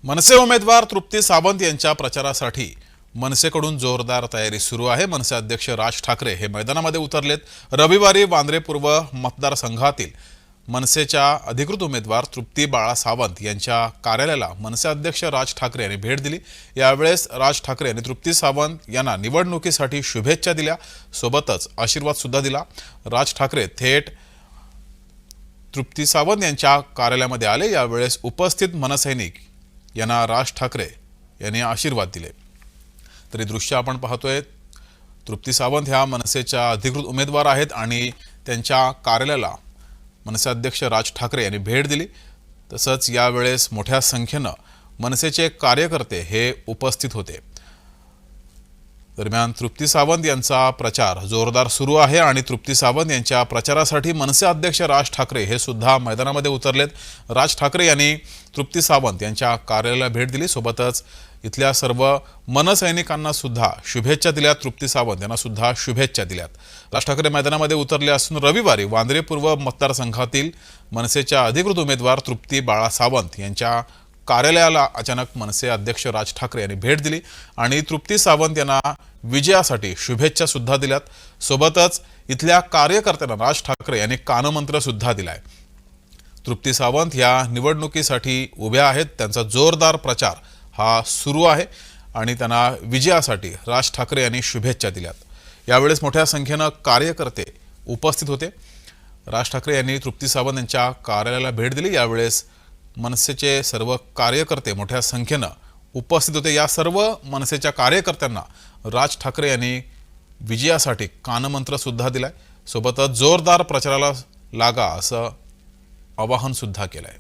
मनसे उमेदवार तृप्ती सावंत यांच्या प्रचारासाठी मनसेकडून जोरदार तयारी सुरू आहे। मनसे अध्यक्ष राज ठाकरे हे मैदानामध्ये उतरलेत। रविवारी वांद्रे पूर्व मतदारसंघातील मनसेच्या अधिकृत उमेदवार तृप्ती बाळा सावंत यांच्या कार्यालयाला मनसे अध्यक्ष राज ठाकरे यांनी भेट दिली। यावेळेस राज ठाकरे यांनी तृप्ती सावंत यांना निवडणुकीसाठी शुभेच्छा दिल्या, सोबतच आशीर्वाद सुद्धा दिला। राज ठाकरे थेट तृप्ती सावंत यांच्या कार्यालयामध्ये आले। यावेळेस उपस्थित मनसैनिक यांना राज ठाकरे यांनी आशीर्वाद दिले। तरी दृश्य आपण पाहतोय, तृप्ती सावंत ह्या मनसेच्या अधिकृत उमेदवार आहेत आणि त्यांच्या कार्यालयाला मनसे अध्यक्ष राज ठाकरे यांनी भेट दिली। तसंच यावेळेस मोठ्या संख्येने मनसेचे कार्यकर्ते हे उपस्थित होते। दरम्यान तृप्ती सावंत यांचा प्रचार जोरदार सुरू आहे आणि तृप्ती सावंत यांच्या प्रचारासाठी मनसे अध्यक्ष राज ठाकरे हे सुद्धा मैदानामध्ये उतरलेत। राज ठाकरे यांनी तृप्ती सावंत यांच्या कार्यालयाला भेट दिली, सोबतच इथल्या सर्व मनसैनिकांना सुद्धा शुभेच्छा दिल्या। तृप्ती सावंत यांना सुद्धा शुभेच्छा दिल्यात। राज ठाकरे मैदानामध्ये उतरले असून रविवारी वांद्रे पूर्व मतदारसंघातील मनसेच्या अधिकृत उमेदवार तृप्ती बाळा सावंत यांच्या कार्यालयाला अचानक मनसे अध्यक्ष राज ठाकरे यांनी भेट दिली आणि तृप्ती सावंत यांना विजयासाठी शुभेच्छा सुद्धा दिल्यात। सोबतच इथल्या कार्यकर्त्यांना राज ठाकरे यांनी कानमंत्र सुद्धा दिलाय। तृप्ती सावंत या निवडणुकीसाठी उभ्या आहेत, त्यांचा जोरदार प्रचार हा सुरू आहे आणि त्यांना विजयासाठी राज ठाकरे यांनी शुभेच्छा दिल्यात। यावेळेस मोठ्या संख्येने कार्यकर्ते उपस्थित होते। राज ठाकरे यांनी तृप्ती सावंत यांच्या कार्यालयाला भेट दिली। यावेळेस मनसेचे सर्व कार्यकर्ते मोठ्या संख्येने उपस्थित होते। या सर्व मनसेच्या कार्यकर्त्यांना राज ठाकरे यांनी विजयासाठी कानमंत्र सुद्धा दिलाय, सोबतच जोरदार प्रचाराला लागा असं आवाहन सुद्धा केलंय।